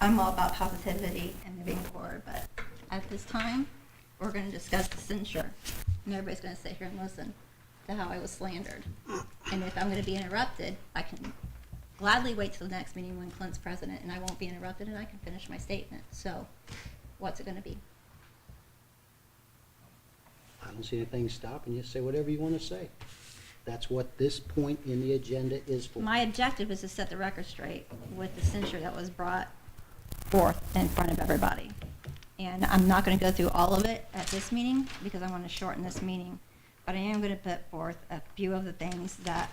I'm all about positivity and moving forward, but at this time, we're going to discuss the censure, and everybody's going to sit here and listen to how I was slandered. And if I'm going to be interrupted, I can gladly wait till the next meeting when Clint's president, and I won't be interrupted, and I can finish my statement. So, what's it going to be? I don't see anything stopping you. Say whatever you want to say. That's what this point in the agenda is for. My objective is to set the record straight with the censure that was brought forth in front of everybody. And I'm not going to go through all of it at this meeting because I want to shorten this meeting. But I am going to put forth a few of the things that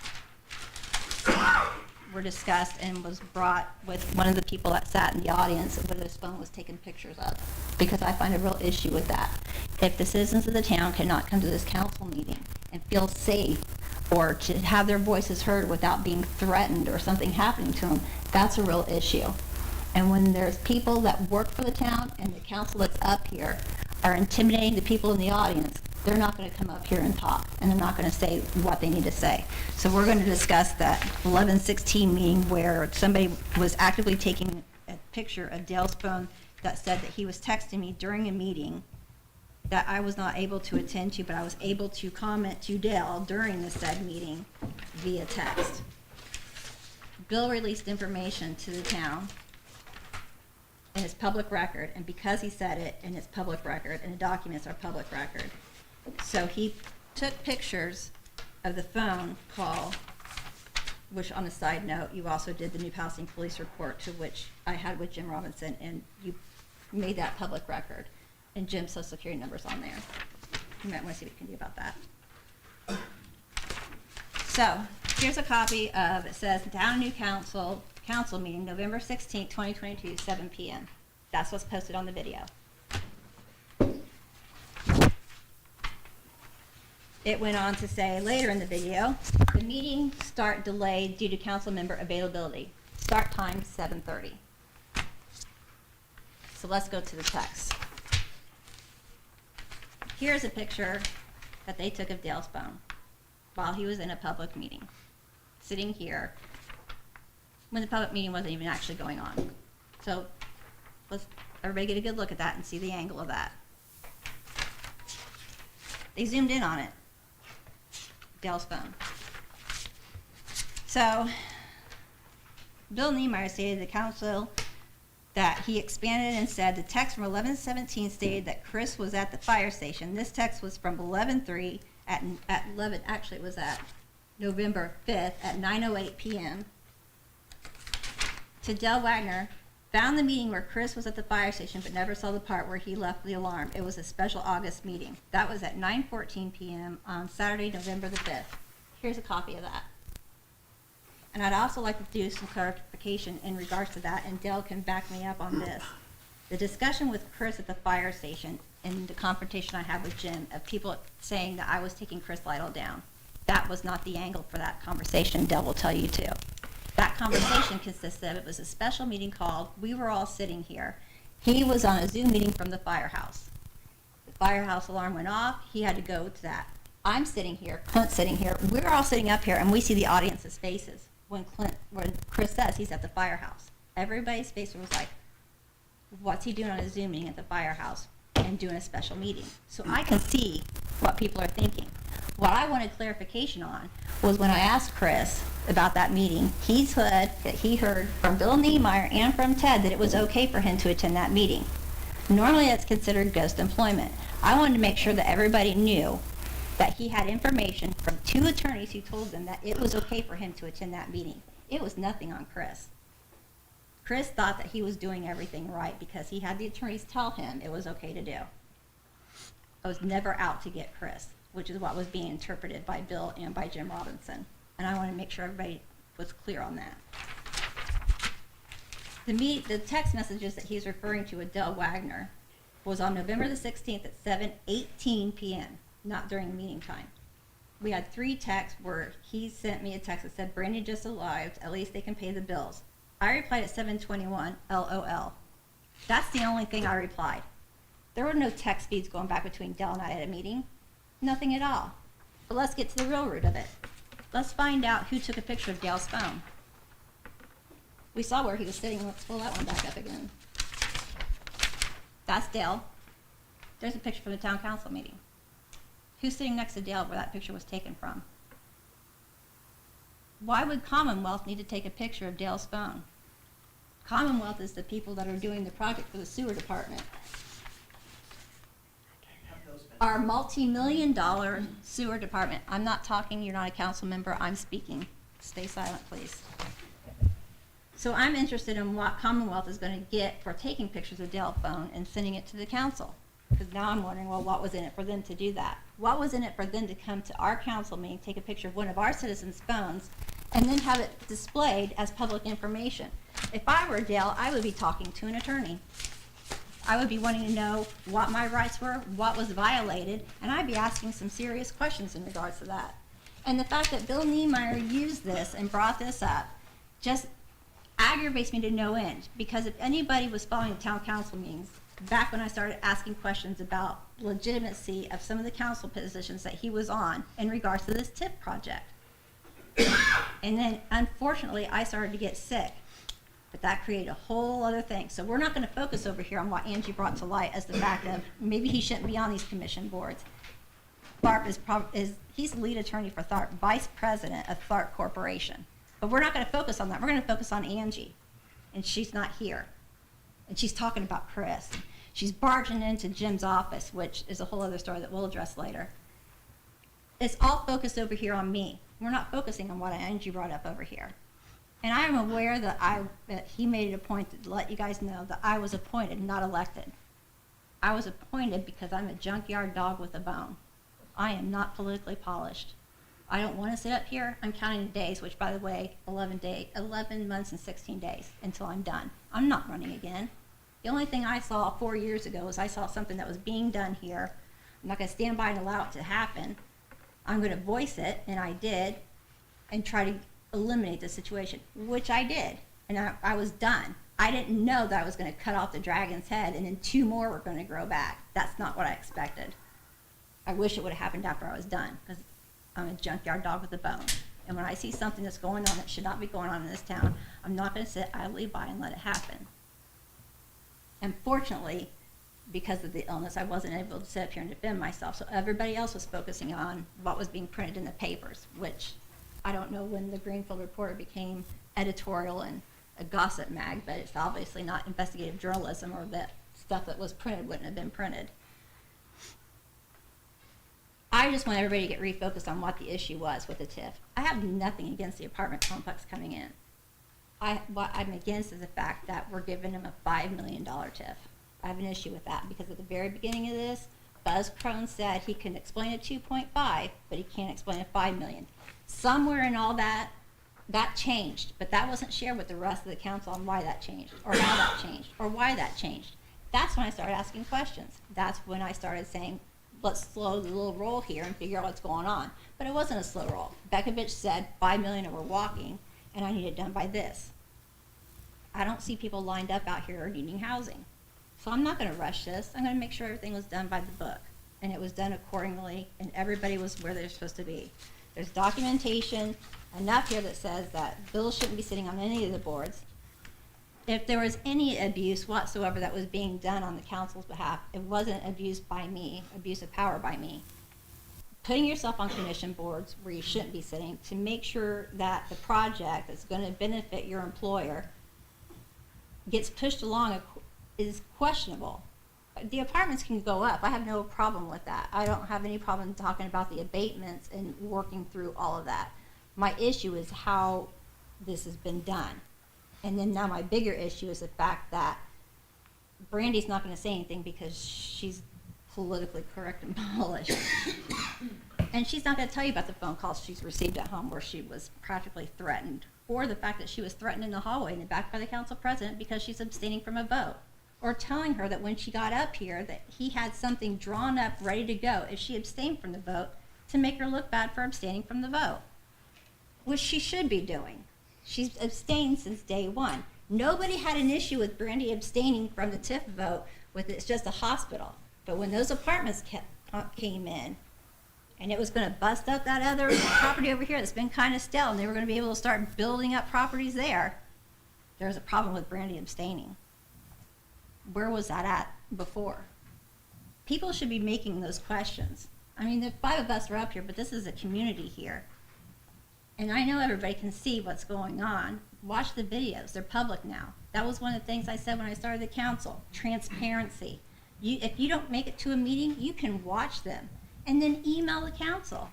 were discussed and was brought with one of the people that sat in the audience with his phone was taking pictures of, because I find a real issue with that. If the citizens of the town cannot come to this council meeting and feel safe or to have their voices heard without being threatened or something happening to them, that's a real issue. And when there's people that work for the town and the council that's up here are intimidating the people in the audience, they're not going to come up here and talk, and they're not going to say what they need to say. So we're going to discuss that 11/16 meeting where somebody was actively taking a picture of Dale's phone that said that he was texting me during a meeting that I was not able to attend to, but I was able to comment to Dale during the said meeting via text. Bill released information to the town in his public record, and because he said it in his public record, and the documents are public record, so he took pictures of the phone call, which on a side note, you also did the New Palestine Police report to which I had with Jim Robinson, and you made that public record. And Jim's social security number's on there. You might want to see what you can do about that. So, here's a copy of, it says, Town New Council meeting, November 16th, 2022, 7 p.m. That's what's posted on the video. It went on to say later in the video, the meeting start delayed due to council member availability. Start time 7:30. So let's go to the text. Here's a picture that they took of Dale's phone while he was in a public meeting, sitting here when the public meeting wasn't even actually going on. So let's everybody get a good look at that and see the angle of that. They zoomed in on it. Dale's phone. So, Bill Niemeyer stated to the council that he expanded and said the text from 11:17 stated that Chris was at the fire station. This text was from 11:03 at 11. Actually, it was at November 5th at 9:08 p.m. to Dale Wagner. Found the meeting where Chris was at the fire station but never saw the part where he left the alarm. It was a special August meeting. That was at 9:14 p.m. on Saturday, November the 5th. Here's a copy of that. And I'd also like to do some clarification in regards to that, and Dale can back me up on this. The discussion with Chris at the fire station and the confrontation I had with Jim of people saying that I was taking Chris Lytle down, that was not the angle for that conversation. Dale will tell you too. That conversation consisted of, it was a special meeting called, we were all sitting here. He was on a Zoom meeting from the firehouse. The firehouse alarm went off, he had to go to that. I'm sitting here, Clint's sitting here, we're all sitting up here and we see the audience's faces when Chris says he's at the firehouse. Everybody's face was like, what's he doing on a Zoom meeting at the firehouse and doing a special meeting? So I can see what people are thinking. What I wanted clarification on was when I asked Chris about that meeting, he said that he heard from Bill Niemeyer and from Ted that it was okay for him to attend that meeting. Normally that's considered ghost employment. I wanted to make sure that everybody knew that he had information from 2 attorneys who told them that it was okay for him to attend that meeting. It was nothing on Chris. Chris thought that he was doing everything right because he had the attorneys tell him it was okay to do. I was never out to get Chris, which is what was being interpreted by Bill and by Jim Robinson. And I want to make sure everybody was clear on that. The text messages that he's referring to with Dale Wagner was on November the 16th at 7:18 p.m., not during meeting time. We had 3 texts where he sent me a text that said, Brandon just arrived, at least they can pay the bills. I replied at 7:21, LOL. That's the only thing I replied. There were no text feeds going back between Dale and I at a meeting. Nothing at all. But let's get to the real root of it. Let's find out who took a picture of Dale's phone. We saw where he was sitting. Let's pull that one back up again. That's Dale. There's a picture from the town council meeting. Who's sitting next to Dale where that picture was taken from? Why would Commonwealth need to take a picture of Dale's phone? Commonwealth is the people that are doing the project for the sewer department. Our multi-million-dollar sewer department. I'm not talking, you're not a council member, I'm speaking. Stay silent, please. So I'm interested in what Commonwealth is going to get for taking pictures of Dale's phone and sending it to the council. Because now I'm wondering, well, what was in it for them to do that? What was in it for them to come to our council meeting, take a picture of one of our citizens' phones, and then have it displayed as public information? If I were Dale, I would be talking to an attorney. I would be wanting to know what my rights were, what was violated, and I'd be asking some serious questions in regards to that. And the fact that Bill Niemeyer used this and brought this up just aggravates me to no end, because if anybody was following the town council meetings, back when I started asking questions about legitimacy of some of the council positions that he was on in regards to this TIP project. And then, unfortunately, I started to get sick. But that created a whole other thing. So we're not going to focus over here on what Angie brought to light as the fact of maybe he shouldn't be on these commission boards. Tharp he's the lead attorney for Tharp, vice president of Tharp Corporation. But we're not going to focus on that. We're going to focus on Angie. And she's not here. And she's talking about Chris. She's barging into Jim's office, which is a whole other story that we'll address later. it's all focused over here on me. We're not focusing on what Angie brought up over here. And I am aware that he made it a point to let you guys know that I was appointed, not elected. I was appointed because I'm a junkyard dog with a bone. I am not politically polished. I don't want to sit up here. I'm counting the days, which, by the way, 11 months and 16 days until I'm done. I'm not running again. The only thing I saw 4 years ago was I saw something that was being done here. I'm not going to stand by and allow it to happen. I'm going to voice it, and I did, and try to eliminate the situation, which I did, and I was done. I didn't know that I was going to cut off the dragon's head and then 2 more were going to grow back. That's not what I expected. I wish it would have happened after I was done, because I'm a junkyard dog with a bone. And when I see something that's going on that should not be going on in this town, I'm not going to sit idly by and let it happen. Unfortunately, because of the illness, I wasn't able to sit up here and defend myself, so everybody else was focusing on what was being printed in the papers, which I don't know when the Greenfield Reporter became editorial and a gossip mag, but it's obviously not investigative journalism, or that stuff that was printed wouldn't have been printed. I just want everybody to get refocused on what the issue was with the TIF. I have nothing against the apartment complex coming in. What I'm against is the fact that we're giving them a $5 million TIF. I have an issue with that because at the very beginning of this, Buzz Crone said he can explain a 2.5, but he can't explain a 5 million. Somewhere in all that, that changed, but that wasn't shared with the rest of the council on why that changed, or how that changed, or why that changed. That's when I started asking questions. That's when I started saying, let's slow the little roll here and figure out what's going on. But it wasn't a slow roll. Bekovich said 5 million and we're walking, and I need it done by this. I don't see people lined up out here needing housing. So I'm not going to rush this. I'm going to make sure everything was done by the book, and it was done accordingly, and everybody was where they're supposed to be. There's documentation enough here that says that bills shouldn't be sitting on any of the boards. If there was any abuse whatsoever that was being done on the council's behalf, it wasn't abuse by me, abuse of power by me. Putting yourself on commission boards where you shouldn't be sitting to make sure that the project that's going to benefit your employer gets pushed along is questionable. The apartments can go up. I have no problem with that. I don't have any problem talking about the abatements and working through all of that. My issue is how this has been done. And then now my bigger issue is the fact that Brandy's not going to say anything because she's politically correct and polished. And she's not going to tell you about the phone calls she's received at home where she was practically threatened, or the fact that she was threatened in the hallway and back by the council president because she's abstaining from a vote, or telling her that when she got up here that he had something drawn up ready to go if she abstained from the vote to make her look bad for abstaining from the vote, which she should be doing. She's abstained since day one. Nobody had an issue with Brandy abstaining from the TIF vote with it's just a hospital. But when those apartments came in, and it was going to bust up that other property over here that's been kind of stale, and they were going to be able to start building up properties there, there was a problem with Brandy abstaining. Where was that at before? People should be making those questions. I mean, the 5 of us are up here, but this is a community here. And I know everybody can see what's going on. Watch the videos. They're public now. That was one of the things I said when I started the council. Transparency. If you don't make it to a meeting, you can watch them and then email the council.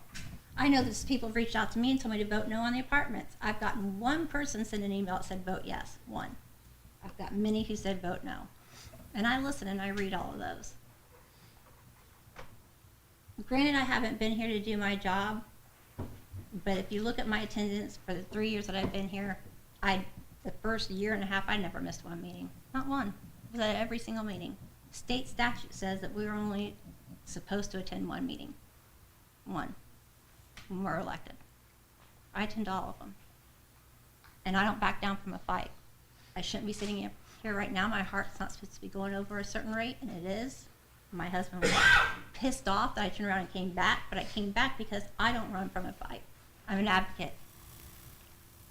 I know that people have reached out to me and told me to vote no on the apartments. I've gotten one person send an email that said vote yes. One. I've got many who said vote no. And I listen and I read all of those. Granted, I haven't been here to do my job, but if you look at my attendance for the 3 years that I've been here, the first year and a half, I never missed one meeting. Not one. I was at every single meeting. State statute says that we were only supposed to attend one meeting. One. When we're elected. I attend all of them. And I don't back down from a fight. I shouldn't be sitting here right now. My heart's not supposed to be going over a certain rate, and it is. My husband was pissed off that I turned around and came back, but I came back because I don't run from a fight. I'm an advocate.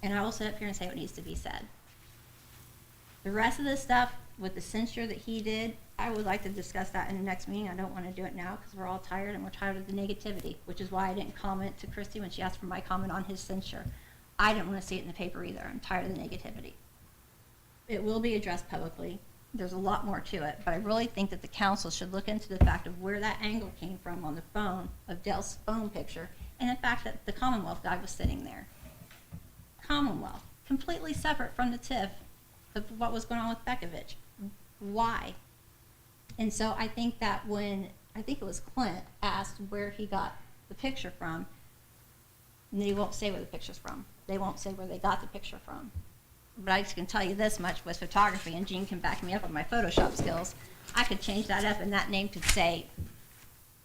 And I will sit up here and say what needs to be said. The rest of this stuff with the censure that he did, I would like to discuss that in the next meeting. I don't want to do it now because we're all tired and we're tired of the negativity, which is why I didn't comment to Christy when she asked for my comment on his censure. I didn't want to see it in the paper either. I'm tired of the negativity. It will be addressed publicly. There's a lot more to it, but I really think that the council should look into the fact of where that angle came from on the phone, of Dell's phone picture, and the fact that the Commonwealth guy was sitting there. Commonwealth, completely separate from the TIF of what was going on with Bekovich. Why? And so I think that when, I think it was Clint asked where he got the picture from, and they won't say where the picture's from. They won't say where they got the picture from. But I just can tell you this much with photography, and Gene can back me up on my Photoshop skills. I could change that up, and that name could say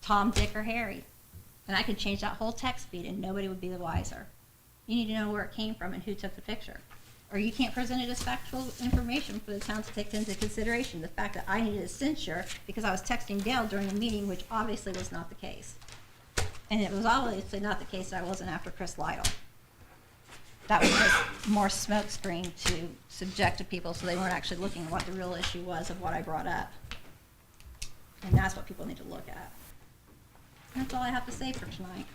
Tom, Dick, or Harry. And I could change that whole text feed, and nobody would be the wiser. You need to know where it came from and who took the picture. Or you can't present it as factual information for the town to take into consideration. The fact that I needed a censure because I was texting Dale during a meeting, which obviously was not the case. And it was obviously not the case that I wasn't after Chris Lytle. That was just more smokescreen to subject to people so they weren't actually looking at what the real issue was of what I brought up. And that's what people need to look at. That's all I have to say for tonight.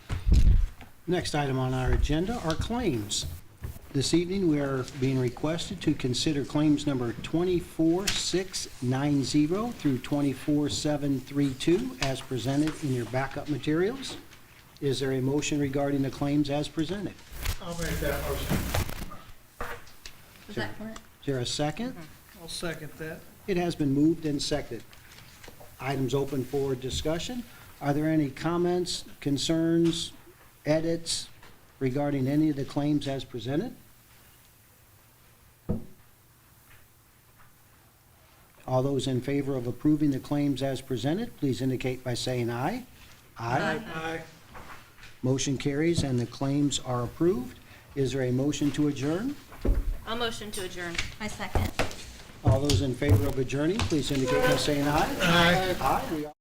Next item on our agenda are claims. This evening, we are being requested to consider claims number 24690 through 24732 as presented in your backup materials. Is there a motion regarding the claims as presented? I'll make that motion. Was that Clint? Is there a second? I'll second that. It has been moved and seconded. Items open for discussion. Are there any comments, concerns, edits regarding any of the claims as presented? All those in favor of approving the claims as presented, please indicate by saying aye. Aye. Motion carries and the claims are approved. Is there a motion to adjourn? I'll motion to adjourn. I second. All those in favor of adjourning, please indicate by saying aye. Aye. We are.